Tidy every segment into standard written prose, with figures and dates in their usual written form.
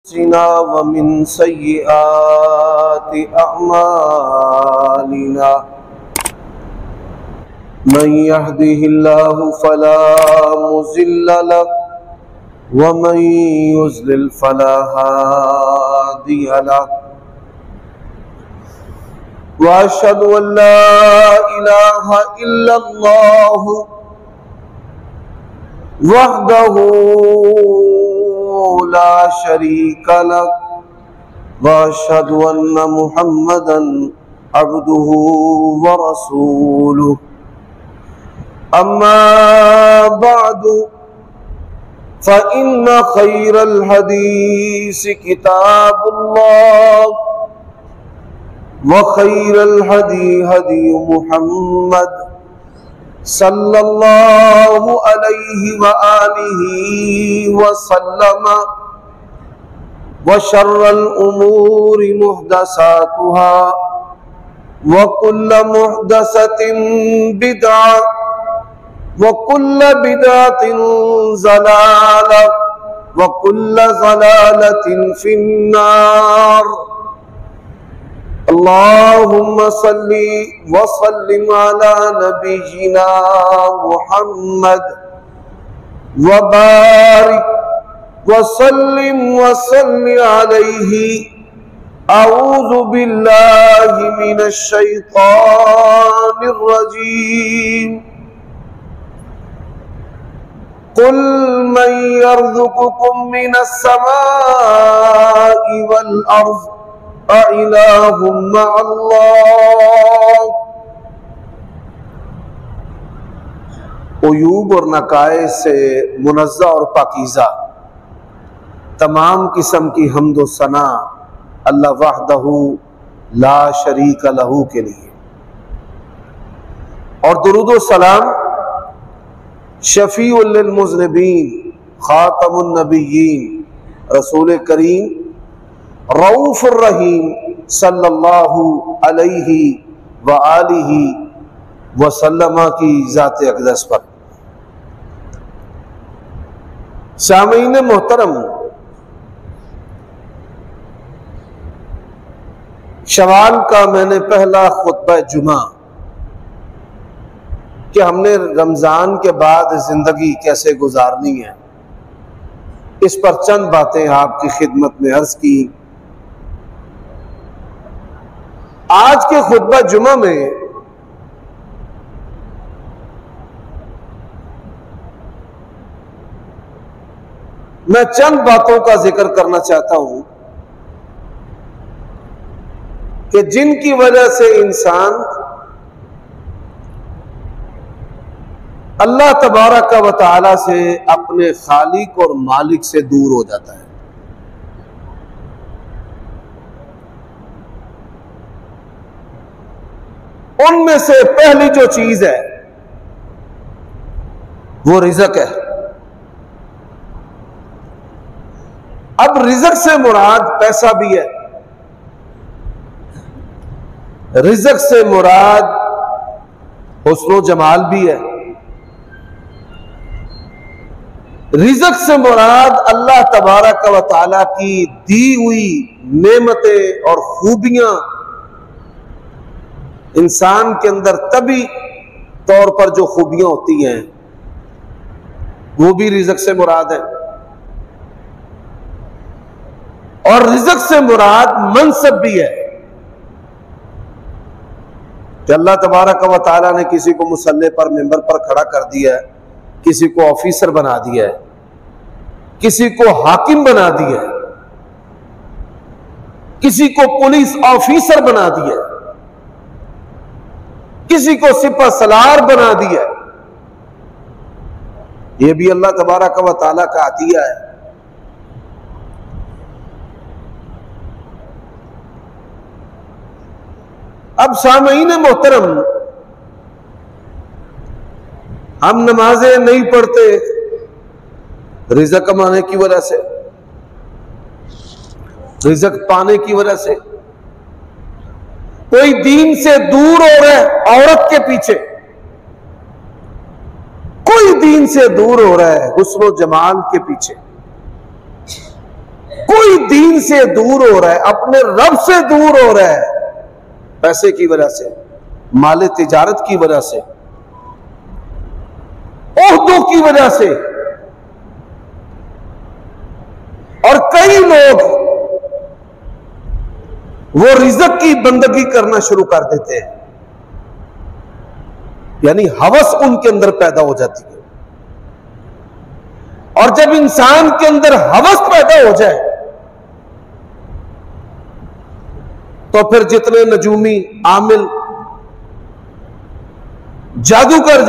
वमिन सय्यिआति अअमालिना मन यहदिहिल्लाहु फला मुज़िल्ल लहु व मन युज़्लिल फला हादिय लहु व अशहदु अल्ला इलाहा इल्लल्लाहु वहदहु ला शरीक लहु व अशहदु अन्ना मुहम्मदन अब्दुहु व रसूलुहु अम्मा बअदु फ़इन्न खैरल हदीस किताबुल्लाह व खैरल हदी हदी मुहम्मद सल्लल्लाहु अलैहि व आलिहि व सल्लम व शर्रल उमूरि मुहदसातुहा व कुल्ल मुहदसतिन बिदअ व कुल्ल बिदअतिन ज़लाला व कुल्ल ज़लालतिन फिन्नार। अल्लाहुम्मा सल्ली व सल्लिम अला नबिय्यिना मुहम्मद व बारिक व सल्लिम व सल्लि अलैहि। अऊज़ु बिल्लाहि मिनश शैतानिर रजीम। कुल मन यर्ज़ुकुकुम मिनस समाई वल अर्ज़ अइलाहुम मअल्लाह। उयूब और नकाए से मुनज़्ज़ा और पाकीज़ा तमाम किस्म की हम्द व सना अल्लाह वहदहू ला शरीक लहू के लिए, और दुरूद व सलाम शफीउल लिल मुज़निबीन खातमुन नबिय्यीन रसूल करीम रऊफ़ुर रहीम सल्लल्लाहु अलैहि व आलिहि व सल्लमा की ज़ात अक़दस पर। सामीन मोहतरम, शवाल का मैंने पहला खुतबा जुमा कि हमने रमजान के बाद जिंदगी कैसे गुजारनी है, इस पर चंद बातें आपकी खिदमत में अर्ज की। आज के खुतबा जुमा में मैं चंद बातों का जिक्र करना चाहता हूं कि जिनकी वजह से इंसान अल्लाह तबारक व तआला से अपने खालिक और मालिक से दूर हो जाता है। उनमें से पहली जो चीज है वो रिज़्क़ है। अब रिज़्क़ से मुराद पैसा भी है, रिज़्क़ से मुराद हुस्न जमाल भी है, रिज़्क़ से मुराद अल्लाह तबारक व तआला की दी हुई नेमतें और खूबियां इंसान के अंदर तभी तौर पर जो खूबियां होती हैं वो भी रिज़्क़ से मुराद है। और रिज़्क़ से मुराद मनसब भी है कि अल्लाह तबारक व तआला ने किसी को मुसल्ले पर मिंबर पर खड़ा कर दिया है, किसी को ऑफिसर बना दिया है, किसी को हाकिम बना दिया है, किसी को पुलिस ऑफिसर बना दिया है, किसी को सिपह सलार बना दिया है। यह भी अल्लाह तबारक व तआला का अतिया है। अब सामईन मोहतरम, हम नमाजें नहीं पढ़ते रिज़्क़ कमाने की वजह से, रिज़्क़ पाने की वजह से। कोई दीन से दूर हो रहा है औरत के पीछे, कोई दीन से दूर हो रहा है हुस्न व जमाल के पीछे, कोई दीन से दूर हो रहा है, अपने रब से दूर हो रहा है, पैसे की वजह से, माले तिजारत की वजह से, ओहदों की वजह से। और कई लोग वो रिज़्क़ की बंदगी करना शुरू कर देते हैं, यानी हवस उनके अंदर पैदा हो जाती है। और जब इंसान के अंदर हवस पैदा हो जाए तो फिर जितने नजूमी, आमिल, जादूगर,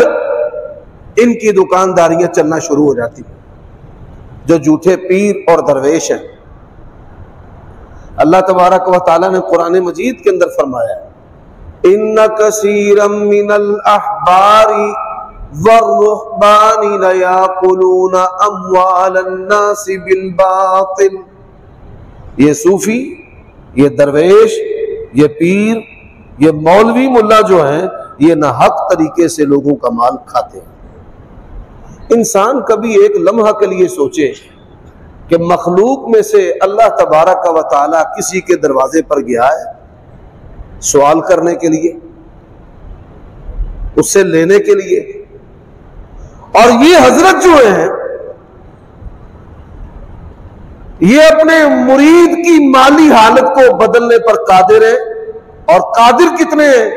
इनकी दुकानदारियां चलना शुरू हो जाती हैं, जो झूठे पीर और दरवेश हैं। अल्लाह तबारक व तआला ने कुरान मजीद के अंदर फरमाया, इन्ना कसीरम मिनल अहबारी वर्रुहबानी लयाकुलूना अम्वालन नासी बिल बातिल। ये सूफी, ये दरवेश, ये पीर, ये मौलवी मुल्ला जो हैं, ये नाहक तरीके से लोगों का माल खाते हैं। इंसान कभी एक लम्हा के लिए सोचे कि मखलूक में से अल्लाह तबारक व तआला किसी के दरवाजे पर गया है सवाल करने के लिए, उससे लेने के लिए। और ये हजरत जो है, ये अपने मुरीद की माली हालत को बदलने पर कादिर है। और कादिर कितने हैं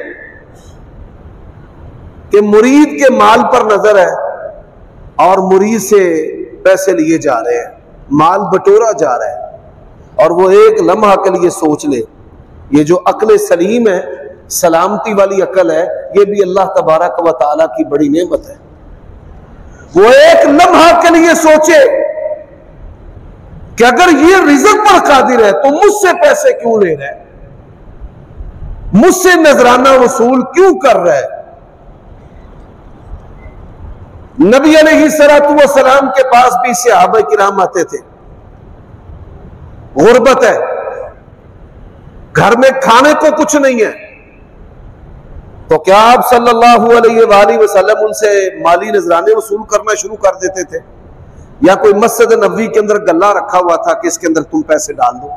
कि मुरीद के माल पर नजर है और मुरीद से पैसे लिए जा रहे हैं, माल बटोरा जा रहा है। और वो एक लम्हा के लिए सोच ले, ये जो अक्ल सलीम है, सलामती वाली अकल है, ये भी अल्लाह तबारक व तआला की बड़ी नेमत है। वो एक लम्हा के लिए सोचे कि अगर ये रिज़्क़ पर कादिर है तो मुझसे पैसे क्यों ले रहा है, मुझसे नजराना वसूल क्यों कर रहा है। नबी अलैहिस्सलातु वस्सलाम के पास भी सहाबा किराम आते थे, गुर्बत है, घर में खाने को कुछ नहीं है, तो क्या आप सल्लल्लाहु अलैहि वसल्लम उनसे माली नजराने वसूल करना शुरू कर देते थे? या कोई मस्जिद नबवी के अंदर गल्ला रखा हुआ था कि इसके अंदर तुम पैसे डाल दो?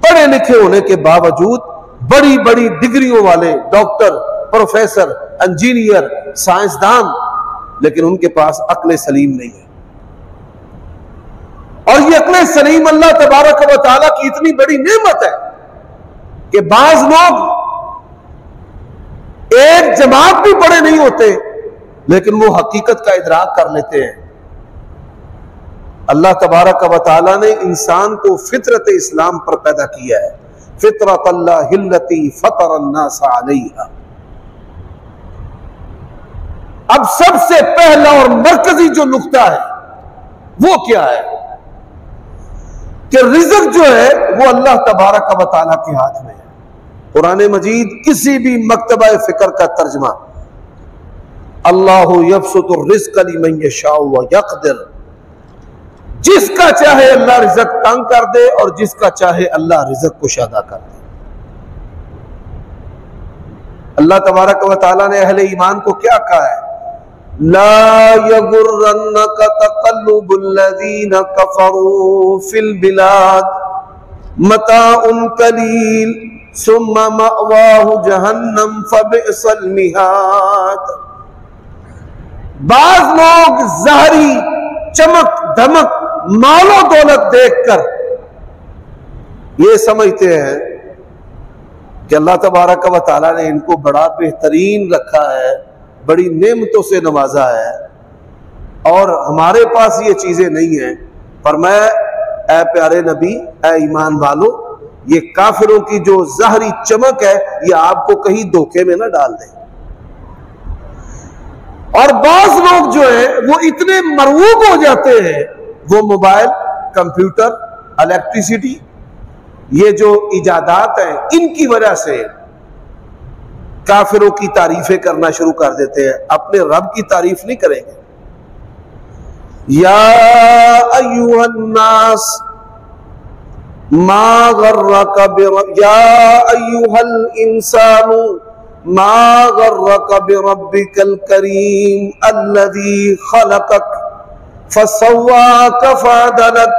पढ़े लिखे होने के बावजूद, बड़ी बड़ी डिग्रियों वाले डॉक्टर, प्रोफेसर, इंजीनियर, साइंसदान, लेकिन उनके पास अक्ल सलीम नहीं है। और ये अक्ल सलीम अल्लाह तबारक व तआला की इतनी बड़ी नेमत है कि बाज लोग एक जमात भी पढ़े नहीं होते, लेकिन वो हकीकत का इदराक कर लेते हैं। अल्लाह तबारक व तआला ने इंसान को फितरत इस्लाम पर पैदा किया है, फितरतल्लाहिल्लती फतरन्नास अलैहा। अब सबसे पहला और मरकजी जो नुक्ता है वो क्या है कि रिज़्क़ जो है वो अल्लाह तबारक व तआला के हाथ में है। कुरान मजीद किसी भी मकतबा फिक्र का तर्जमा, अल्लाहु यबसुतुर रिज़्क़ लिमन यशाउ व यक़दिर, जिसका चाहे अल्लाह रिज़्क़ तंग कर दे और जिसका चाहे अल्लाह रिज़्क़ कुशादा कर दे। अल्लाह तबारक व तआला ने अहले ईमान को क्या कहा है? ला यगुर्रन्नक तक़ल्लुबुल्लज़ीना कफ़रू फिल बिलाद मताउन कलील सुम्मा मअवाहु जहन्नम फबिअसल मिहाद। बाज लोग ज़ाहरी चमक धमक मालो दौलत देखकर ये समझते हैं कि अल्लाह तबारक व तआला ने इनको बड़ा बेहतरीन रखा है, बड़ी नेमतों से नवाजा है, और हमारे पास ये चीजें नहीं है। पर मैं, ऐ प्यारे नबी, ऐ ईमान वालो, ये काफिरों की जो ज़ाहरी चमक है ये आपको कहीं धोखे में ना डाल दे। और बाज लोग जो है वो इतने मरऊब हो जाते हैं, वो मोबाइल, कंप्यूटर, इलेक्ट्रिसिटी, ये जो इजादात हैं, इनकी वजह से काफिरों की तारीफें करना शुरू कर देते हैं, अपने रब की तारीफ नहीं करेंगे। या अय्युहन्नास मा गर्रक या अय्युहल इंसानु मा गर्रक बिरब्बिकल करीम अल्लज़ी खलक़क फसव्वाक फअदलक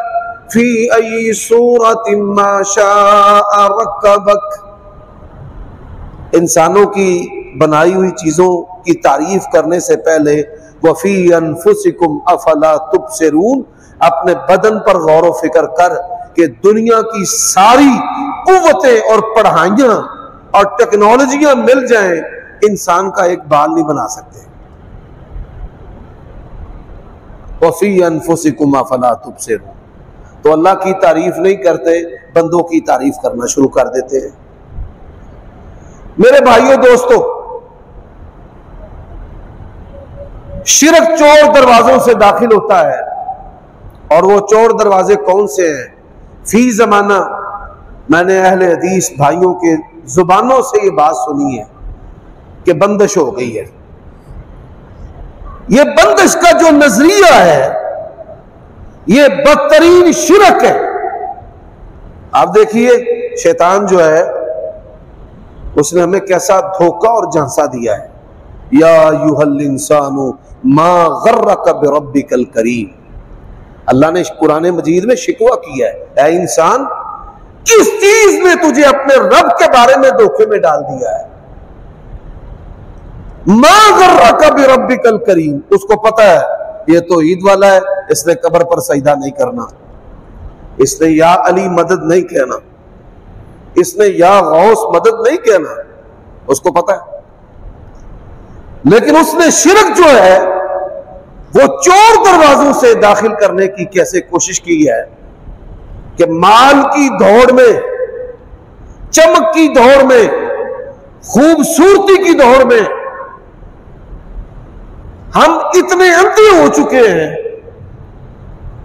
फी अय्यि सूरतिन मा शाअ रक्कबक। इंसानों की बनाई हुई चीजों की तारीफ करने से पहले वफी अनफुसिकुम अफला तुबसिरून, अपने बदन पर गौर व फिक्र कर कि दुनिया की सारी कुव्वतें और पढ़ाइयां और टेक्नोलॉजियां मिल जाएं, इंसान का एक बाल नहीं बना सकते। वफी अनफुसिकुम अफला तुबसिरून। तो अल्लाह की तारीफ नहीं करते, बंदों की तारीफ करना शुरू कर देते हैं। मेरे भाइयों दोस्तों, शिरक चोर दरवाजों से दाखिल होता है, और वो चोर दरवाजे कौन से हैं? फी जमाना मैंने अहले हदीस भाइयों के जुबानों से ये बात सुनी है कि बंदिश हो गई है। ये बंदिश का जो नजरिया है ये बदतरीन शिरक है। आप देखिए शैतान जो है उसने हमें कैसा धोखा और झांसा दिया है। या अय्युहल इंसानु मा गर्रक बिरब्बिकल करीम। अल्लाह ने कुरान मजीद में शिकवा किया है, ऐ इंसान किस चीज ने तुझे अपने रब के बारे में धोखे में डाल दिया है। मा गर्रक बिरब्बिकल करीम, उसको पता है ये तो ईद वाला है, इसने कब्र पर सजदा नहीं करना, इसने या अली मदद नहीं कहना, इसने या गौस मदद नहीं कहना, उसको पता है। लेकिन उसने शिरक जो है वो चोर दरवाजों से दाखिल करने की कैसे कोशिश की है कि माल की दौड़ में, चमक की दौड़ में, खूबसूरती की दौड़ में हम इतने अंधे हो चुके हैं,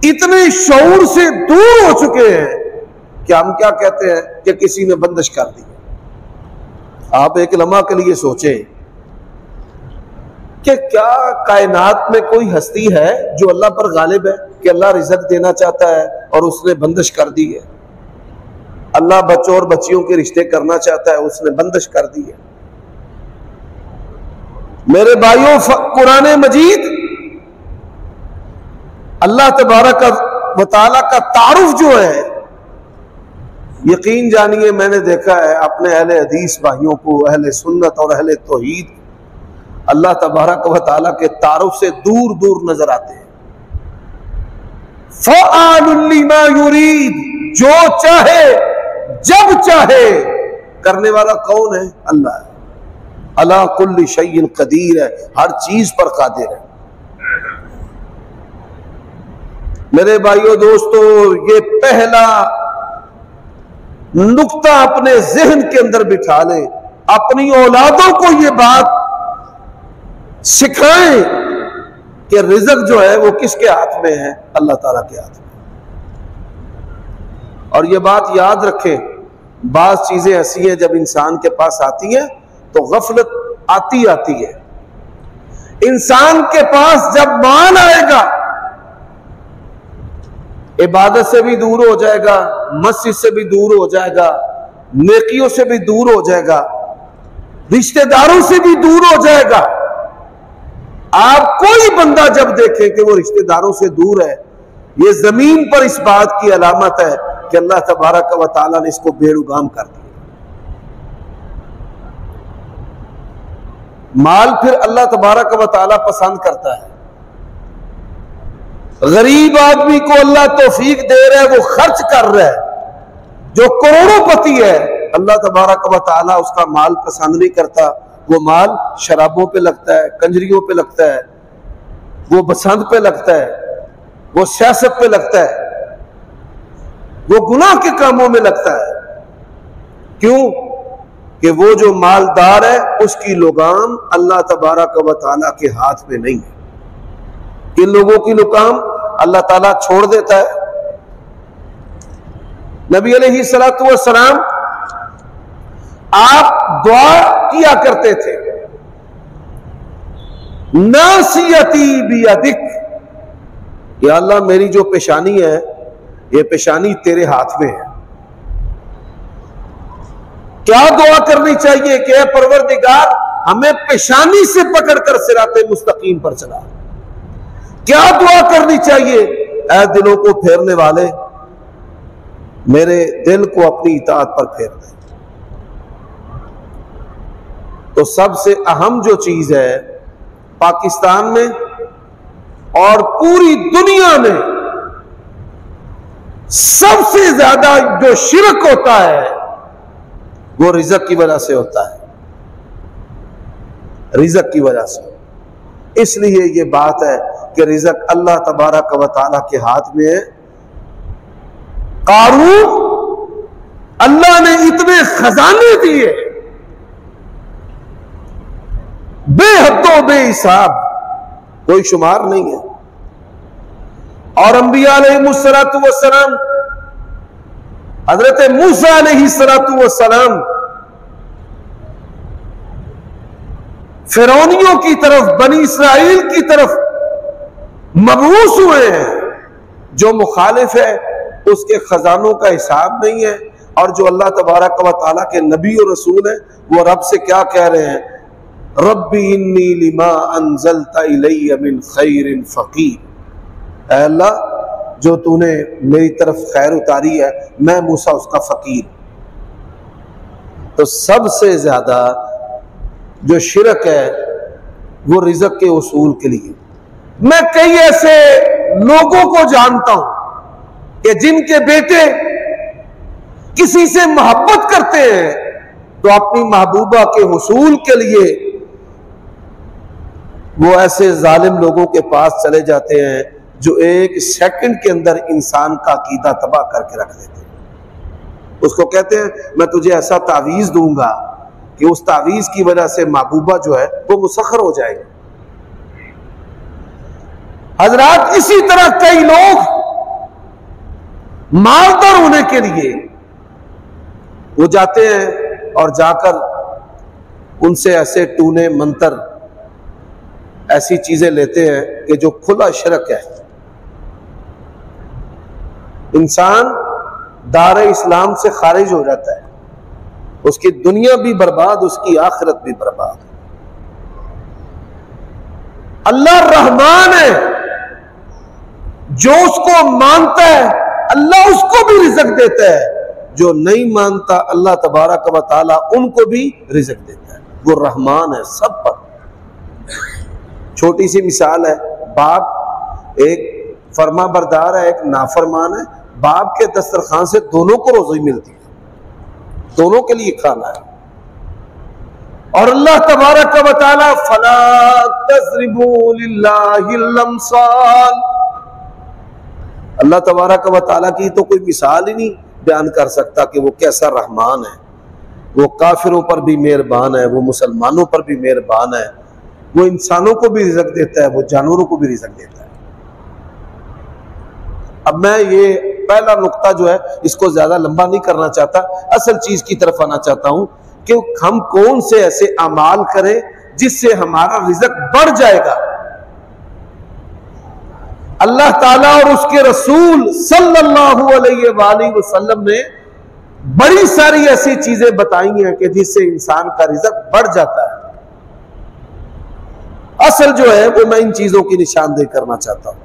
इतने शऊर से दूर हो चुके हैं कि हम क्या कहते हैं कि किसी ने बंदिश कर दी। आप एक लम्हा के लिए सोचें कि क्या कायनात में कोई हस्ती है जो अल्लाह पर गालिब है कि अल्लाह रिज़्क़ देना चाहता है और उसने बंदिश कर दी है। अल्लाह बच्चों और बच्चियों के रिश्ते करना चाहता है, उसने बंदिश कर दी है। मेरे भाइयों, कुरान मजीद अल्लाह तबारक व तआला का तारुफ जो है, यकीन जानिए मैंने देखा है अपने अहले हदीस भाइयों को, अहले सुन्नत और अहले तौहीद, अल्लाह तबारक व तआला के तारुफ से दूर दूर नजर आते हैं। फ़आलुल लिमा युरीद, जो चाहे जब चाहे करने वाला कौन है? अल्लाह है। अला कुल्ली शैइन कदीर है, हर चीज पर कादिर है। मेरे भाइयों दोस्तों, ये पहला नुक्ता अपने जहन के अंदर बिठा लें, अपनी औलादों को ये बात सिखाएं कि रिज़्क़ जो है वो किसके हाथ में है? अल्लाह ताला के हाथ में। और ये बात याद रखें, बाज़ चीजें ऐसी हैं जब इंसान के पास आती हैं तो गफलत आती है। इंसान के पास जब माल आएगा इबादत से भी दूर हो जाएगा, मस्जिद से भी दूर हो जाएगा, नेकियों से भी दूर हो जाएगा, रिश्तेदारों से भी दूर हो जाएगा। आप कोई बंदा जब देखें कि वो रिश्तेदारों से दूर है, ये जमीन पर इस बात की अलामत है कि अल्लाह तबारक व तआला ने इसको बेरुगाम कर दिया। माल फिर अल्लाह तबारक व तआला पसंद करता है। गरीब आदमी को अल्लाह तौफीक दे रहा है, वो खर्च कर रहा है। जो करोड़ोंपति है, अल्लाह तबारक व तआला उसका माल पसंद नहीं करता। वो माल शराबों पे लगता है, कंजरियों पे लगता है, वो बसंत पे लगता है, वो सियासत पे लगता है, वो गुनाह के कामों में लगता है। क्यों? कि वो जो मालदार है उसकी लगाम अल्लाह तबारक व तआला के हाथ में नहीं है। किन लोगों की लगाम अल्लाह ताला छोड़ देता है? नबी अलैहिस्सलातु वस्सलाम आप दुआ किया करते थे, नासियती बियदिक, या अल्लाह मेरी जो पेशानी है ये पेशानी तेरे हाथ में है। क्या दुआ करनी चाहिए कि ऐ परवरदिगार हमें पेशानी से पकड़कर सिराते मुस्तकीम पर चला। क्या दुआ करनी चाहिए? ऐ दिलों को फेरने वाले, मेरे दिल को अपनी इताअत पर फेर दे। तो सबसे अहम जो चीज है पाकिस्तान में और पूरी दुनिया में, सबसे ज्यादा जो शिरक होता है वो रिज़्क़ की वजह से होता है, रिज़्क़ की वजह से। इसलिए ये बात है कि रिज़्क़ अल्लाह तबारक व तआला के हाथ में है। कारून, अल्लाह ने इतने खजाने दिए बेहदो बेहिसाब, कोई शुमार नहीं है। और अंबिया अलैहिस्सलातु वस्सलाम, हजरत मूसा अलैहिस्सलातु वस्सलाम फिरौनियों की तरफ, बनी इसराइल की तरफ मबऊस हुए हैं। जो मुखालिफ है उसके खजानों का हिसाब नहीं है, और जो अल्लाह तबारक व तआला के नबी और रसूल है वो रब से क्या कह रहे हैं? रब्बी इन्नी लिमा अंज़लता इलैया मिन खैरिन फकीर। ऐ अल्लाह, जो तूने मेरी तरफ खैर उतारी है, मैं मूसा उसका फकीर। तो सबसे ज्यादा जो शिरक है वो रिज़्क़ के उसूल के लिए। मैं कई ऐसे लोगों को जानता हूं कि जिनके बेटे किसी से मोहब्बत करते हैं तो अपनी महबूबा के हुसूल के लिए वो ऐसे जालिम लोगों के पास चले जाते हैं जो एक सेकंड के अंदर इंसान का अकीदा तबाह करके रख देते हैं। उसको कहते हैं मैं तुझे ऐसा तावीज दूंगा कि उस तावीज की वजह से महबूबा जो है वो मुसख्खर हो जाएगी। हजरात, इसी तरह कई लोग मालदार होने के लिए वो जाते हैं और जाकर उनसे ऐसे टूने मंतर, ऐसी चीजें लेते हैं कि जो खुला शिरक है। इंसान दारे इस्लाम से खारिज हो जाता है, उसकी दुनिया भी बर्बाद, उसकी आखिरत भी बर्बाद। अल्लाह रहमान है, जो उसको मानता है अल्लाह उसको भी रिज़्क़ देता है, जो नहीं मानता अल्लाह तबारक व तआला उनको भी रिज़्क़ देता है। वो रहमान है सब पर। छोटी सी मिसाल है, बाप एक फर्मा बरदार है, एक नाफरमान है। बाप के दस्तरखान से दोनों को रोज़ी मिलती है, दोनों के लिए खाना है। और अल्लाह तबारक व तआला फला तज़रिबू लिल्लाहिल अमसाल, अल्लाह तबारक व तआला की तो कोई मिसाल ही नहीं बयान कर सकता कि वो कैसा रहमान है। वो काफिरों पर भी मेहरबान है, वो मुसलमानों पर भी मेहरबान है, वो इंसानों को भी रिज़्क़ देता है, वो जानवरों को भी रिज़्क़ देता है। अब मैं ये पहला नुक्ता जो है इसको ज्यादा लंबा नहीं करना चाहता, असल चीज की तरफ आना चाहता हूं कि हम कौन से ऐसे अमाल करें जिससे हमारा रिज़्क़ बढ़ जाएगा। अल्लाह ताला और उसके रसूल सल्लल्लाहु अलैहि वसल्लम ने बड़ी सारी ऐसी चीजें बताई हैं कि जिससे इंसान का रिज़्क़ बढ़ जाता है। असल जो है वो मैं इन चीजों की निशानदेही करना चाहता हूं।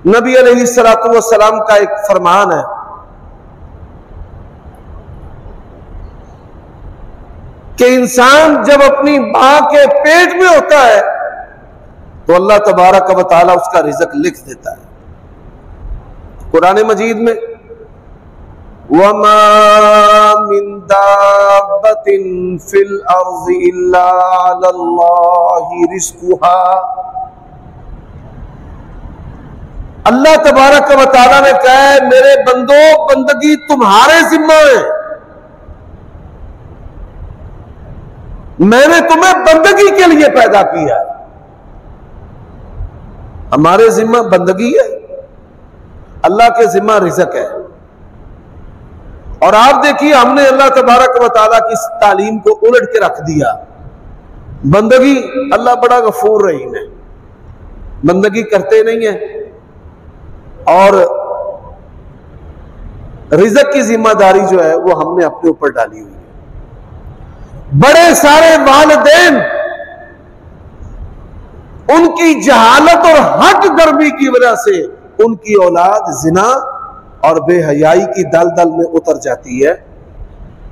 नबी अलैहिस्सलातु वस्सलाम का एक फरमान है कि इंसान जब अपनी मां के पेट में होता है तो अल्लाह तबारक व तआला उसका रिज़्क़ लिख देता है। कुरान मजीद में वमा मिन दाब्बतिन फिल अर्ज़ि इल्ला अलल्लाहि रिज़्क़ुहा, अल्लाह तबारक व तआला ने कहा है मेरे बंदो, बंदगी तुम्हारे जिम्मा है, मैंने तुम्हें बंदगी के लिए पैदा किया। हमारे जिम्मा बंदगी है, अल्लाह के जिम्मा रिज़्क़ है। और आप देखिए हमने अल्लाह तबारक व तआला की इस तालीम को उलट के रख दिया। बंदगी, अल्लाह बड़ा गफूर रहीम है, बंदगी करते नहीं है, और रिज़्क़ की जिम्मेदारी जो है वो हमने अपने ऊपर डाली हुई है। बड़े सारे वालिदैन उनकी जहालत और हट गर्मी की वजह से उनकी औलाद जिना और बेहयाई की दलदल में उतर जाती है।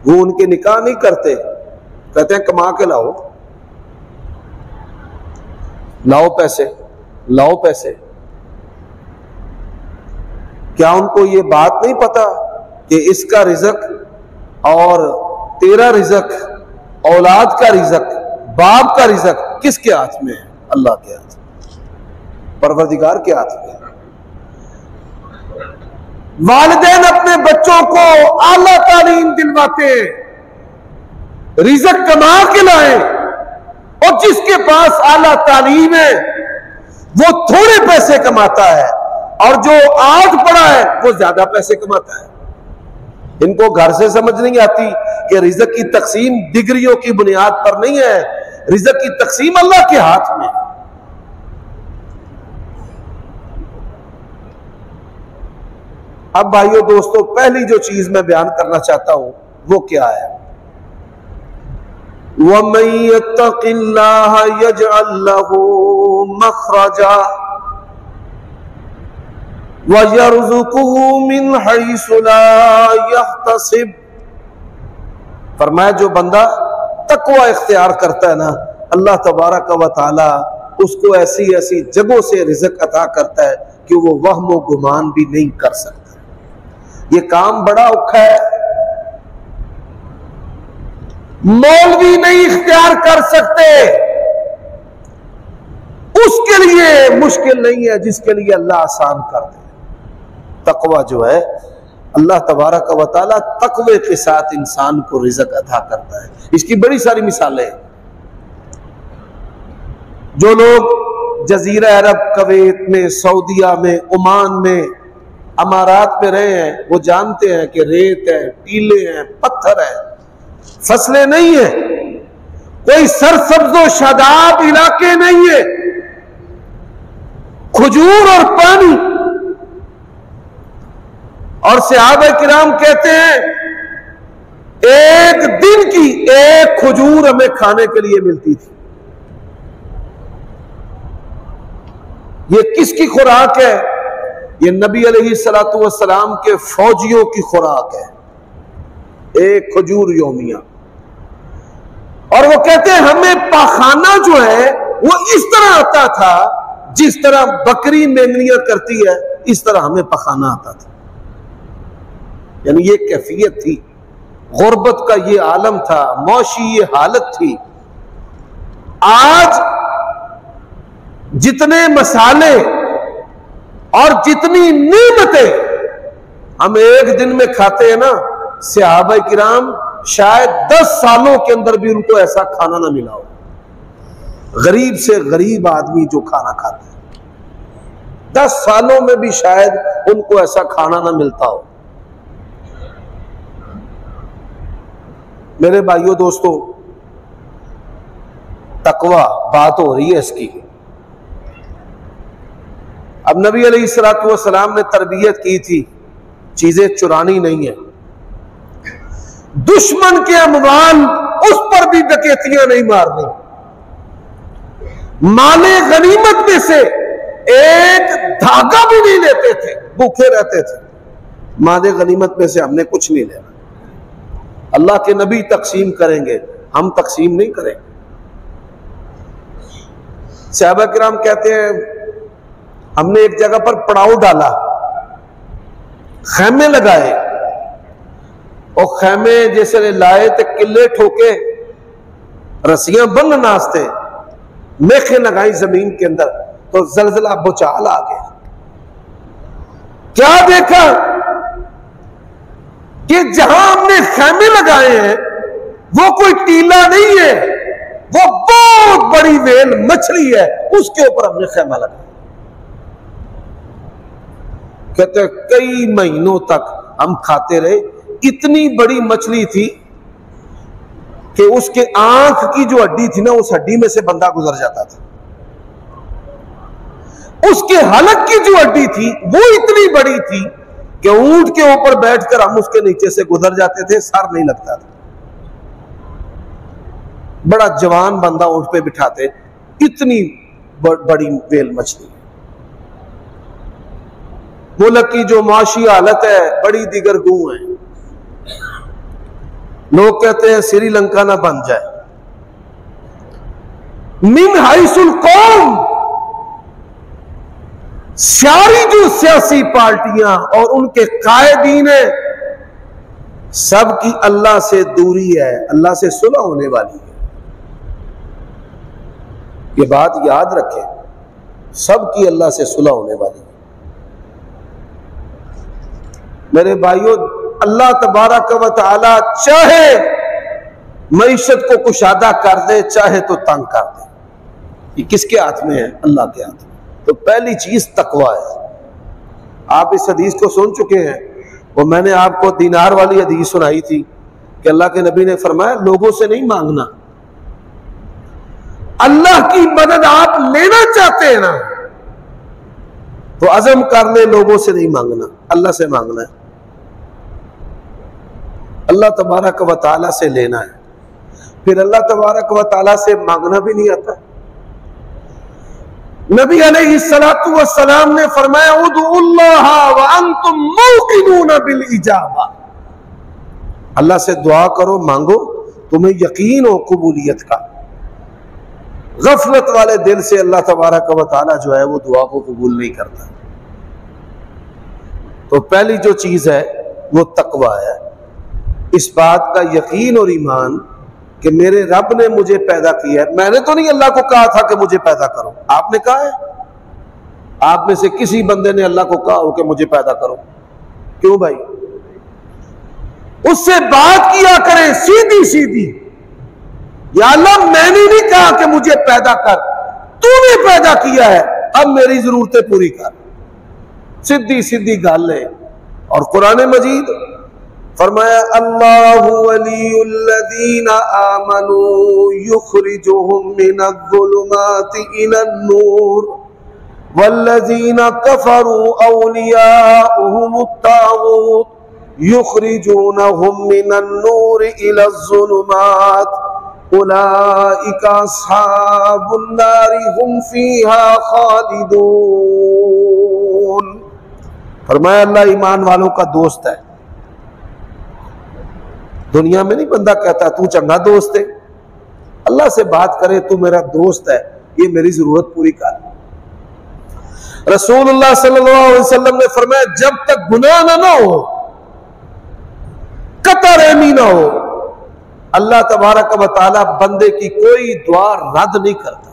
वो उनके निकाह नहीं करते, कहते हैं कमा के लाओ, लाओ पैसे, लाओ पैसे। क्या उनको ये बात नहीं पता कि इसका रिज़्क और तेरा रिज़्क, औलाद का रिज़्क, बाप का रिज़्क किसके हाथ में है? अल्लाह के हाथ में, परवरदिगार के हाथ में। वालिदैन अपने बच्चों को आला तालीम दिलवाते हैं, रिज़्क कमा के लाए, और जिसके पास आला तालीम है वो थोड़े पैसे कमाता है, और जो आज पड़ा है वो ज्यादा पैसे कमाता है। इनको घर से समझ नहीं आती कि रिज़्क की तकसीम डिग्रियों की बुनियाद पर नहीं है, रिज़्क की तकसीम अल्लाह के हाथ में। अब भाइयों दोस्तों, पहली जो चीज मैं बयान करना चाहता हूं वो क्या है? वमन यत्तक़िल्लाह यजअल लहू मखरजा वयरज़ुक़हू मिन हैसु ला यहतसिब। फरमाया जो बंदा तक़वा इख्तियार करता है ना, अल्लाह तबारक व तआला उसको ऐसी ऐसी जगहों से रिज़्क अता करता है कि वो वहम व गुमान भी नहीं कर सकता। ये काम बड़ा औखा है, मौलवी नहीं इख्तियार कर सकते, उसके लिए मुश्किल नहीं है जिसके लिए अल्लाह आसान कर दे। तकवा जो है, अल्लाह तबारक व तआला तकवे के साथ इंसान को रिज़्क अता करता है। इसकी बड़ी सारी मिसालें। जो लोग जजीरा अरब, कुवैत में, सऊदिया में, ओमान में, अमारात में रहे हैं, वो जानते हैं कि रेत है, टीले हैं, पत्थर है, फसलें नहीं है, कोई सरसब्ज़ो शादाब इलाके नहीं है, खजूर और पानी। और सहाबा किराम कहते हैं एक दिन की एक खजूर हमें खाने के लिए मिलती थी। ये किसकी खुराक है? ये नबी अलैहिस्सलातु वस्सलाम के फौजियों की खुराक है, एक खजूर योमिया। और वो कहते हैं हमें पाखाना जो है वो इस तरह आता था जिस तरह बकरी मेमनियां करती है, इस तरह हमें पखाना आता था। यानी ये कैफियत थी, गुर्बत का ये आलम था, मौशी ये हालत थी। आज जितने मसाले और जितनी नेमतें हम एक दिन में खाते हैं ना, सहाबा किराम शायद 10 सालों के अंदर भी उनको ऐसा खाना ना मिला हो। गरीब से गरीब आदमी जो खाना खाते हैं, 10 सालों में भी शायद उनको ऐसा खाना ना मिलता हो। मेरे भाइयों दोस्तों, तकवा बात हो रही है इसकी। अब नबी अलैहिस्सलातु वस्सलाम ने तरबियत की थी, चीजें चुरानी नहीं है, दुश्मन के अमवाल उस पर भी डकैतियां नहीं मारनी, माले गनीमत में से एक धागा भी नहीं लेते थे, भूखे रहते थे। माले गनीमत में से हमने कुछ नहीं लेना, अल्लाह के नबी तकसीम करेंगे, हम तकसीम नहीं करेंगे। सहाबा किराम कहते हैं हमने एक जगह पर पड़ाव डाला, खैमे लगाए, और खैमे जैसे लाए तो किले ठोके, रस्सियां बंद नाचते, मेखें लगाई जमीन के अंदर, तो जलजला भूचाल आ गया। क्या देखा कि जहां हमने खैमे लगाए हैं वो कोई टीला नहीं है, वो बहुत बड़ी वेल मछली है, उसके ऊपर हमने खैमा लगाया। कहते कई महीनों तक हम खाते रहे, इतनी बड़ी मछली थी कि उसके आंख की जो हड्डी थी ना, उस हड्डी में से बंदा गुजर जाता था। उसके हलक की जो हड्डी थी वो इतनी बड़ी थी कि ऊंट के ऊपर बैठकर हम उसके नीचे से गुजर जाते थे, सर नहीं लगता था। बड़ा जवान बंदा ऊंट पे बिठाते, इतनी बड़ी वेल मछली। मुल्क की जो माशी हालत है बड़ी दिगरगू है। लोग कहते हैं श्रीलंका ना बन जाए। मिन हाइसुल कौम, सारी जो सियासी पार्टियां और उनके कायदीन है, सबकी अल्लाह से दूरी है, अल्लाह से सुलह होने वाली है। ये बात याद रखें, सबकी अल्लाह से सुलह होने वाली है। मेरे भाइयों, अल्लाह तबारक व तआला चाहे मईशत को कुशादा कर दे, चाहे तो तंग कर दे। ये किसके हाथ में है? अल्लाह के हाथ में। तो पहली चीज तकवा है। आप इस हदीस को सुन चुके हैं, वो मैंने आपको दीनार वाली हदीस सुनाई थी कि अल्लाह के नबी ने फरमाया लोगों से नहीं मांगना। अल्लाह की मदद आप लेना चाहते हैं ना, तो अज़म कर ले लोगों से नहीं मांगना, अल्लाह से मांगना है। अल्लाह तबारक व तआला से लेना है। फिर अल्लाह तबारक व तआला से मांगना भी नहीं आता। नबी अलैहिस्सलातु वस्सलाम ने फरमाया उदुल्लाह व अंतुम मौकिनून बिल इजाबा, अल्लाह से दुआ करो, मांगो, तुम्हें यकीन हो कबूलियत का। गफलत वाले दिल से अल्लाह तबारक व तआला जो है वो दुआ को कबूल नहीं करता। तो पहली जो चीज है वो तकवा है। इस बात का यकीन और ईमान कि मेरे रब ने मुझे पैदा किया है। मैंने तो नहीं अल्लाह को कहा था कि मुझे पैदा करो, आपने कहा है। आप में से किसी बंदे ने अल्लाह को कहा हो कि मुझे पैदा करो? क्यों भाई? उससे बात किया करें सीधी सीधी, या अल्लाह मैंने नहीं कहा कि मुझे पैदा कर, तूने पैदा किया है, अब मेरी जरूरतें पूरी कर। सीधी सीधी गल है। और कुरान मजीद फरमाया अल्लाहु वलियुल्लज़ीना आमनू युखरिजुहुम मिनज़्ज़ुलुमाति इलन्नूर वल्लज़ीना कफरू औलियाउहुमुत्तागूत युखरिजूनहुम मिनन्नूर इलज़्ज़ुलुमात उलाइका अस्हाबुन नारि हुम फीहा खालिदून। फरमाया अल्लाह ईमान वालों का दोस्त है। दुनिया में नहीं बंदा कहता तू चंगा दोस्त है, अल्लाह से बात करे तू मेरा दोस्त है, ये मेरी जरूरत पूरी कर। रसूलुल्लाह सल्लल्लाहु अलैहि वसल्लम ने फरमाया जब तक गुनाह ना हो, कतर रहमी ना हो, अल्लाह तबारक व तआला बंदे की कोई दुआ रद्द नहीं करता।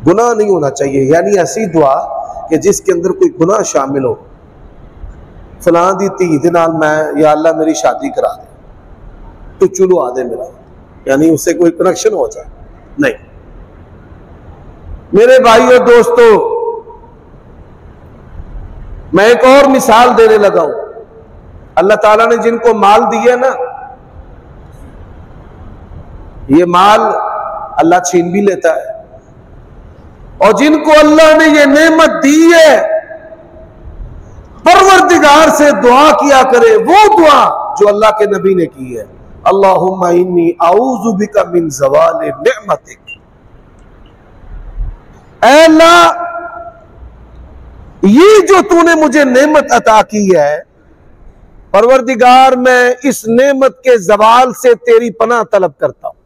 गुनाह नहीं होना चाहिए, यानी ऐसी दुआ कि जिसके अंदर कोई गुनाह शामिल हो। फलां दी धी दे नाल मैं, या अल्लाह मेरी शादी करा दे, तो चुलू आ दे मेरा, यानी उससे कोई कनेक्शन हो जाए, नहीं। मेरे भाइयों दोस्तों, मैं एक और मिसाल देने लगा हूं। अल्लाह ताला ने जिनको माल दिया ना, ये माल अल्लाह छीन भी लेता है। और जिनको अल्लाह ने ये नेमत दी है, परवरदिगार से दुआ किया करे, वो दुआ जो अल्लाह के नबी ने की है, अल्लाहुम्मा इन्नी आऊज़ु बिका मिन ज़वालि निअमतिक। ऐ अल्लाह, ये जो तूने मुझे नेमत अता की है, परवरदिगार मैं इस नेमत के ज़वाल से तेरी पनाह तलब करता हूं।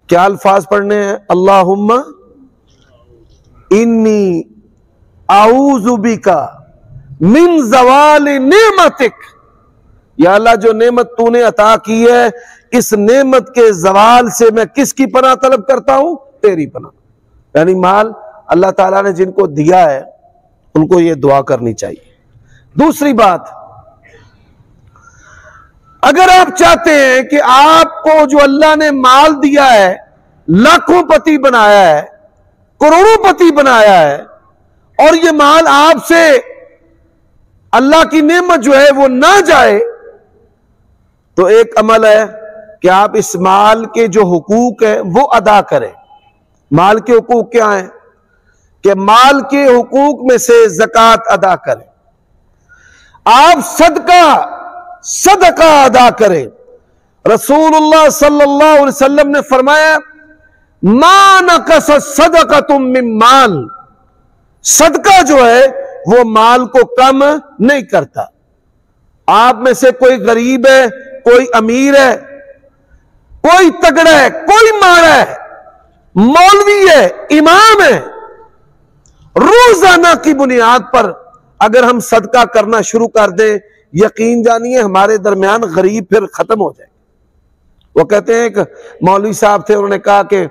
क्या अल्फाज पढ़ने हैं? अल्लाहुम्मा इन्नी आऊज़ु बिका मिन ज़वालि नेमतिक। या अल्लाह, जो नेमत तूने अता की है, इस नेमत के ज़वाल से मैं किसकी पनाह तलब करता हूं? तेरी पनाह। यानी माल अल्लाह ताला ने जिनको दिया है उनको ये दुआ करनी चाहिए। दूसरी बात, अगर आप चाहते हैं कि आपको जो अल्लाह ने माल दिया है, लाखों पति बनाया है, करोड़ों पति बनाया है, और ये माल आपसे अल्लाह की नेमत जो है वो ना जाए, तो एक अमल है कि आप इस माल के जो हुकूक है वो अदा करें। माल के हुकूक क्या है? कि माल के हुकूक में से ज़कात अदा करें, आप सदका अदा करें। रसूलुल्लाह सल्लल्लाहु अलैहि वसल्लम ने फरमाया, मा नक़स सदक़तुम मिन माल, सदका जो है वो माल को कम नहीं करता। आप में से कोई गरीब है, कोई अमीर है, कोई तगड़ा है, कोई माड़ा है, मौलवी है, इमाम है, रोजाना की बुनियाद पर अगर हम सदका करना शुरू कर दें, यकीन जानिए हमारे दरमियान गरीब फिर खत्म हो जाए। वो कहते हैं एक मौलवी साहब थे, उन्होंने कहा कि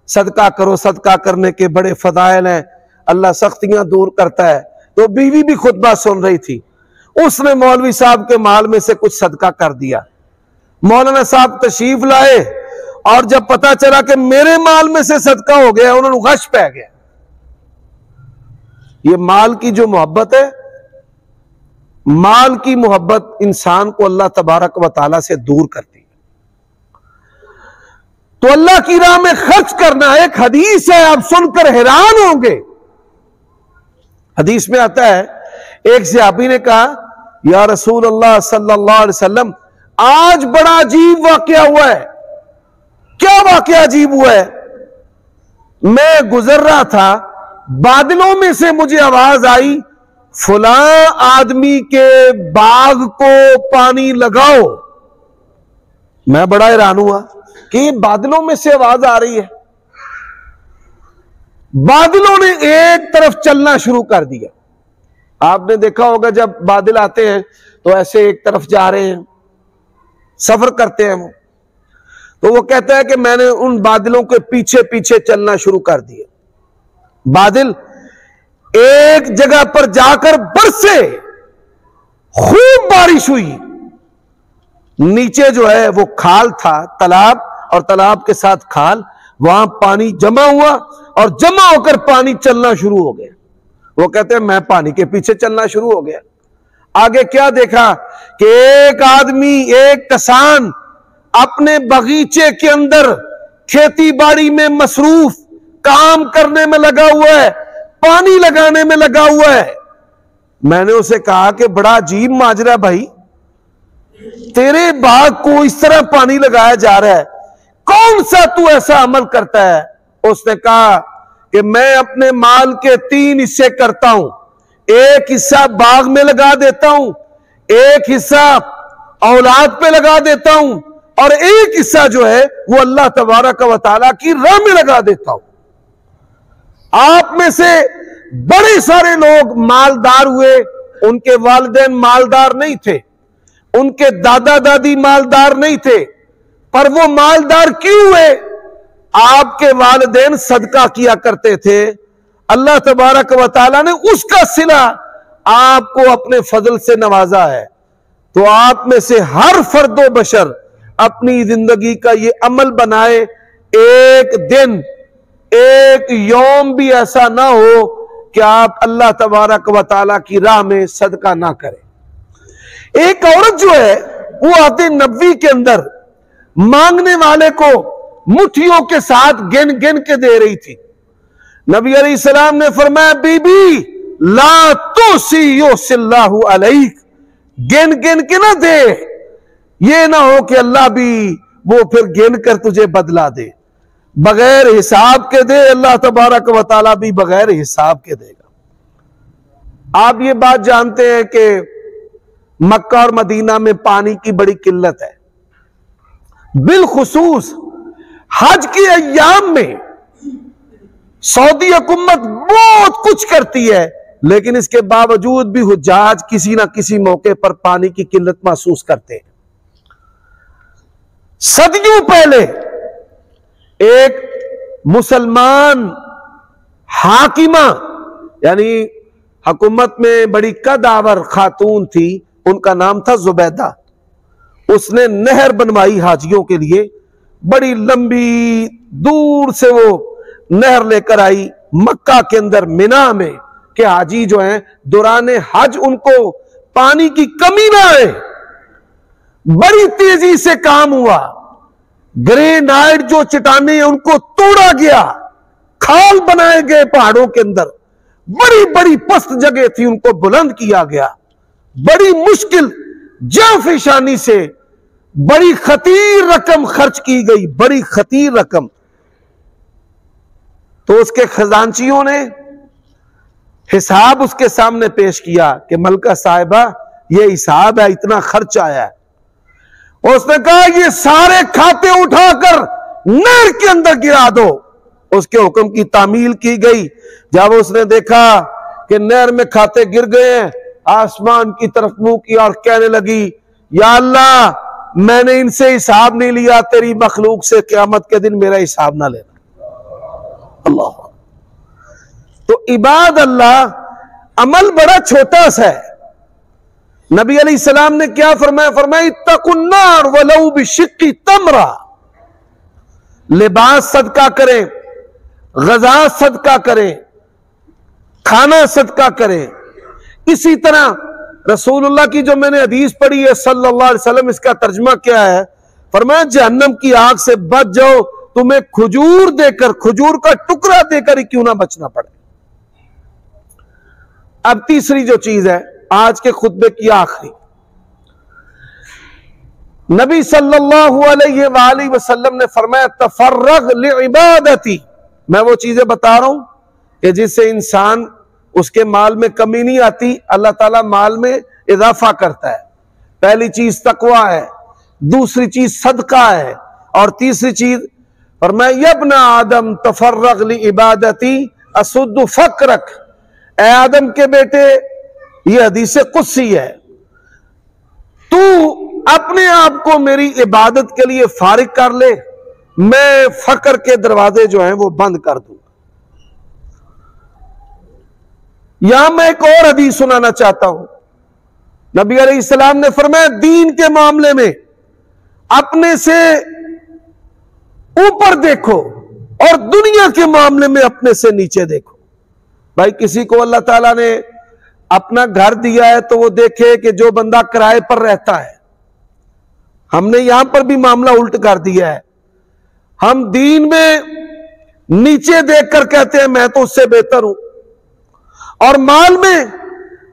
सदका करो, सदका करने के बड़े फदाइल हैं, अल्लाह सख्तियां दूर करता है। तो बीवी भी खुतबा सुन रही थी, उसने मौलवी साहब के माल में से कुछ सदका कर दिया। मौलाना साहब तशरीफ लाए और जब पता चला कि मेरे माल में से सदका हो गया, उन्होंने गश पै गया। ये माल की जो मोहब्बत है, माल की मोहब्बत इंसान को अल्लाह तबारक व तआला से दूर करती है। तो अल्लाह की राह में खर्च करना, एक हदीस है, आप सुनकर हैरान होंगे। हदीस में आता है, एक सहाबी ने कहा, या रसूल अल्लाह सल्लल्लाहु अलैहि वसल्लम, आज बड़ा अजीब वाकया हुआ है। क्या वाकया अजीब हुआ है? मैं गुजर रहा था, बादलों में से मुझे आवाज आई, फुला आदमी के बाग को पानी लगाओ। मैं बड़ा हैरान हुआ कि बादलों में से आवाज आ रही है। बादलों ने एक तरफ चलना शुरू कर दिया। आपने देखा होगा जब बादल आते हैं तो ऐसे एक तरफ जा रहे हैं, सफर करते हैं वो। तो वो कहता है कि मैंने उन बादलों के पीछे पीछे चलना शुरू कर दिया। बादल एक जगह पर जाकर बरसे, खूब बारिश हुई। नीचे जो है वो खाल था, तालाब, और तालाब के साथ खाल, वहां पानी जमा हुआ और जमा होकर पानी चलना शुरू हो गया। वो कहते हैं मैं पानी के पीछे चलना शुरू हो गया। आगे क्या देखा कि एक आदमी, एक किसान अपने बगीचे के अंदर खेती बाड़ी में मसरूफ काम करने में लगा हुआ है, पानी लगाने में लगा हुआ है। मैंने उसे कहा कि बड़ा अजीब माजरा भाई, तेरे बाग को इस तरह पानी लगाया जा रहा है, कौन सा तू ऐसा अमल करता है? उसने कहा कि मैं अपने माल के 3 हिस्से करता हूं, एक हिस्सा बाग में लगा देता हूं, एक हिस्सा औलाद पे लगा देता हूं, और एक हिस्सा जो है वो अल्लाह तबारक व तआला की राह में लगा देता हूं। आप में से बड़े सारे लोग मालदार हुए, उनके वालिदैन मालदार नहीं थे, उनके दादा दादी मालदार नहीं थे, पर वो मालदार क्यों हुए? आपके वालिदैन सदका किया करते थे, अल्लाह तबारक व तआला ने उसका सिला आपको अपने फजल से नवाजा है। तो आप में से हर फर्दो बशर अपनी जिंदगी का ये अमल बनाए, एक दिन, एक यौम भी ऐसा ना हो कि आप अल्लाह तबारक व तआला की राह में सदका ना करें। एक औरत जो है वो आते नबी के अंदर मांगने वाले को मुट्ठियों के साथ गिन गिन के दे रही थी। नबी अलैहिस्सलाम ने फरमाया, बीबी ला तुसिल्लाहु अलैक, गिन गिन के ना दे, ये ना हो कि अल्लाह भी वो फिर गिन कर तुझे बदला दे। बगैर हिसाब के दे, अल्लाह तबारक व तआला भी बगैर हिसाब के देगा। आप ये बात जानते हैं कि मक्का और मदीना में पानी की बड़ी किल्लत है। बिलखुसूस हज के अय्याम में सऊदी हुकूमत बहुत कुछ करती है, लेकिन इसके बावजूद भी हुज्जाज किसी ना किसी मौके पर पानी की किल्लत महसूस करते हैं। सदियों पहले एक मुसलमान हाकिमा, यानी हुकूमत में बड़ी कदावर खातून थी, उनका नाम था जुबैदा। उसने नहर बनवाई हाजियों के लिए, बड़ी लंबी, दूर से वो नहर लेकर आई मक्का के अंदर मिना में, कि हाजी जो हैं दौरान हज उनको पानी की कमी ना आए। बड़ी तेजी से काम हुआ, ग्रेनाइट जो चट्टानें उनको तोड़ा गया, खाल बनाए गए पहाड़ों के अंदर, बड़ी बड़ी पस्त जगह थी उनको बुलंद किया गया। बड़ी मुश्किल जाफिशानी से बड़ी खतीर रकम खर्च की गई, बड़ी खतीर रकम। तो उसके खजांचियों ने हिसाब उसके सामने पेश किया कि मलका साहिबा ये हिसाब है, इतना खर्च आया है। और उसने कहा ये सारे खाते उठाकर नहर के अंदर गिरा दो। उसके हुक्म की तामील की गई। जब उसने देखा कि नहर में खाते गिर गए हैं, आसमान की तरफ मुंह किया और कहने लगी, या अल्लाह मैंने इनसे हिसाब नहीं लिया, तेरी मखलूक से क़यामत के दिन मेरा हिसाब ना लेना। अल्लाह। तो इबाद अल्लाह अमल बड़ा छोटा सा है। नबी अलैहिस्सलाम ने क्या फरमाया? फरमाया इत्तकुन्नार वलौ बिशिक्की तमरा। लिबास सदका करें, ग़ज़ा सदका करें, खाना सदका करें। इसी तरह रसूलुल्लाह की जो मैंने हदीस पढ़ी है सल्लल्लाहु अलैहि वसल्लम, इसका तर्जुमा क्या है? फरमाया जहन्नम की आग से बच जाओ, तुम्हें खजूर देकर, खजूर का टुकड़ा देकर ही क्यों ना बचना पड़े। अब तीसरी जो चीज है आज के खुतबे की आखिरी, नबी सल्लल्लाहु अलैहि वसल्लम ने फरमाया तफर्रग लिइबादती। मैं वो चीजें बता रहा हूं कि जिससे इंसान, उसके माल में कमी नहीं आती, अल्लाह ताला माल में इजाफा करता है। पहली चीज तकवा है, दूसरी चीज सदका है, और तीसरी चीज फरमाया यब्ना आदम तफर्रग लिइबादती असुद्दु फकरक। ए आदम के बेटे, ये हदीस कुदसी है, तू अपने आप को मेरी इबादत के लिए फारिग कर ले, मैं फकर के दरवाजे जो हैं वो बंद कर दूंगा। यहां मैं एक और हदीस सुनाना चाहता हूं। नबी अलैहिस्सलाम ने फरमाया दीन के मामले में अपने से ऊपर देखो और दुनिया के मामले में अपने से नीचे देखो। भाई किसी को अल्लाह ताला ने अपना घर दिया है तो वो देखे कि जो बंदा किराए पर रहता है, हमने यहां पर भी मामला उल्ट कर दिया है। हम दीन में नीचे देखकर कहते हैं मैं तो उससे बेहतर हूं, और माल में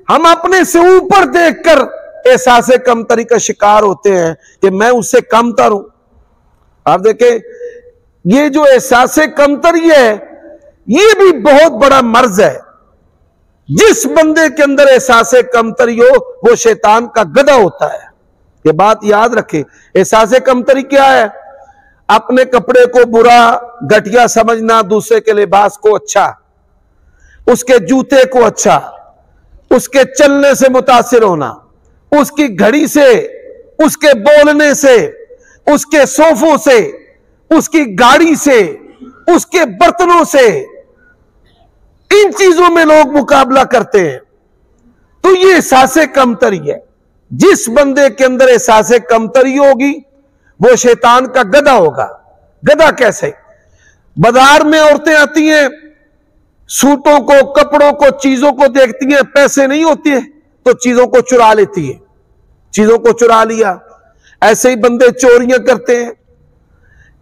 हम अपने से ऊपर देखकर एहसासे कमतरी का शिकार होते हैं कि मैं उससे कमतर हूं। आप देखें, ये जो एहसासे कमतरी है ये भी बहुत बड़ा मर्ज है। जिस बंदे के अंदर एहसासे कमतरी हो वो शैतान का गधा होता है। ये बात याद रखें। एहसासे कमतरी क्या है? अपने कपड़े को बुरा घटिया समझना, दूसरे के लिबास को अच्छा, उसके जूते को अच्छा, उसके चलने से मुतासिर होना, उसकी घड़ी से, उसके बोलने से, उसके सोफों से, उसकी गाड़ी से, उसके बर्तनों से, इन चीजों में लोग मुकाबला करते हैं। तो ये एहसासे कमतरी है। जिस बंदे के अंदर एहसासे कमतरी होगी वो शैतान का गधा होगा। गधा कैसे? बाजार में औरतें आती हैं, सूटों को, कपड़ों को, चीजों को देखती हैं, पैसे नहीं होते हैं तो चीजों को चुरा लेती है। चीजों को चुरा लिया। ऐसे ही बंदे चोरियां करते हैं।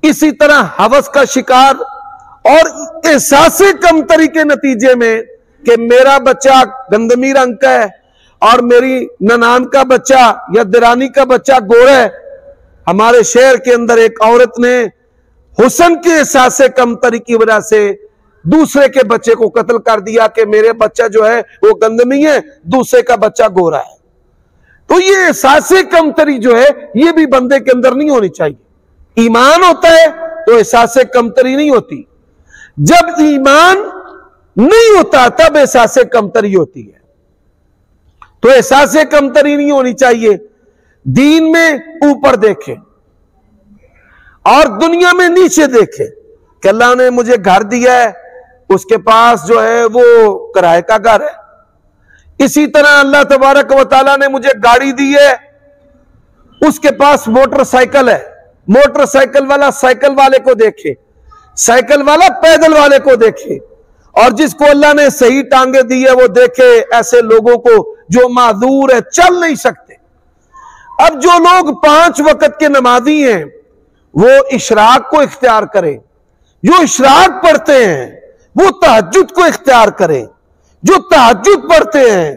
इसी तरह हवस का शिकार और एहसासे कमतरी के नतीजे में कि मेरा बच्चा गंदमी रंग का है और मेरी ननान का बच्चा या दिरानी का बच्चा गोरा है। हमारे शहर के अंदर एक औरत ने हुस्न के एहसासे कमतरी की वजह से दूसरे के बच्चे को कत्ल कर दिया कि मेरे बच्चा जो है वो गंदमी है, दूसरे का बच्चा गोरा है। तो ये एहसासे कमतरी जो है ये भी बंदे के अंदर नहीं होनी चाहिए। ईमान होता है तो एहसासे कमतरी नहीं होती। जब ईमान नहीं होता तब एहसासे कमतरी होती है। तो एहसासे कमतरी नहीं होनी चाहिए। दीन में ऊपर देखें और दुनिया में नीचे देखें कि अल्लाह ने मुझे घर दिया है, उसके पास जो है वो किराए का घर है। इसी तरह अल्लाह तबारक व तआला ने मुझे गाड़ी दी है, उसके पास मोटरसाइकिल है। मोटरसाइकिल वाला साइकिल वाले को देखे, साइकिल वाला पैदल वाले को देखे, और जिसको अल्लाह ने सही टांगे दी है वो देखे ऐसे लोगों को जो माजूर है, चल नहीं सकते। अब जो लोग 5 वक्त के नमाजी हैं वो इशराक को इख्तियार करें। जो इशराक पढ़ते हैं वो तहज्जुद को इख्तियार करें। जो तहज्जुद पढ़ते हैं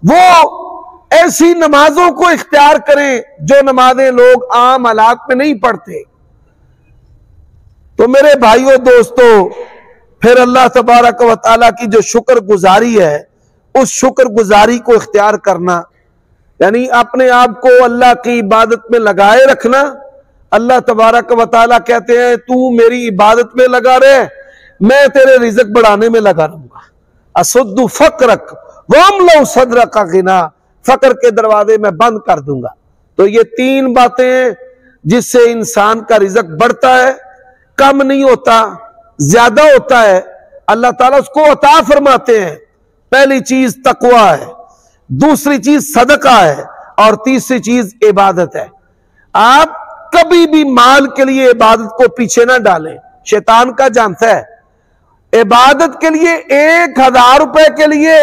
वो ऐसी नमाजों को इख्तियार करें जो नमाजें लोग आम हालात में नहीं पढ़ते। तो मेरे भाइयों दोस्तों, फिर अल्लाह तबारक व तआला की जो शुक्र गुजारी है, उस शुक्र गुजारी को इख्तियार करना, यानी अपने आप को अल्लाह की इबादत में लगाए रखना। अल्लाह तबारक व तआला कहते हैं तू मेरी इबादत में लगा रहे, मैं तेरे रिज़्क बढ़ाने में लगा रहूंगा। असुद्दु फकरक वअमलउ सदरक गिना, फकर के दरवाजे में बंद कर दूंगा। तो ये तीन बातें हैं जिससे इंसान का रिज़्क बढ़ता है, कम नहीं होता, ज्यादा होता है। अल्लाह ताला उसको अता फरमाते हैं। पहली चीज तकवा है, दूसरी चीज सदका है, और तीसरी चीज इबादत है। आप कभी भी माल के लिए इबादत को पीछे ना डालें, शैतान का जानता है। इबादत के लिए 1000 रुपए के लिए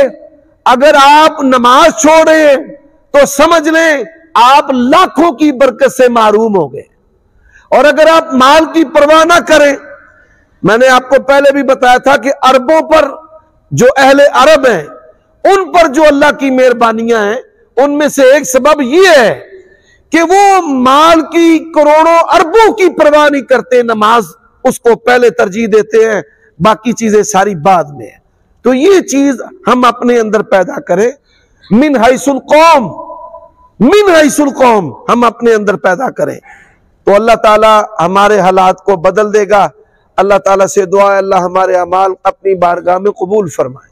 अगर आप नमाज छोड़ें तो समझ लें आप लाखों की बरकत से मारूम हो गए। और अगर आप माल की परवाह ना करें, मैंने आपको पहले भी बताया था कि अरबों पर जो अहले अरब हैं, उन पर जो अल्लाह की मेहरबानियां हैं, उनमें से एक सबब यह है कि वो माल की करोड़ों अरबों की परवाह नहीं करते, नमाज उसको पहले तरजीह देते हैं, बाकी चीजें सारी बाद में है। तो ये चीज हम अपने अंदर पैदा करें, मिन हैसुल कौम हम अपने अंदर पैदा करें, तो अल्लाह ताला हमारे हालात को बदल देगा। अल्लाह ताला से दुआ है अल्लाह हमारे अमाल अपनी बारगाह में कबूल फरमाए।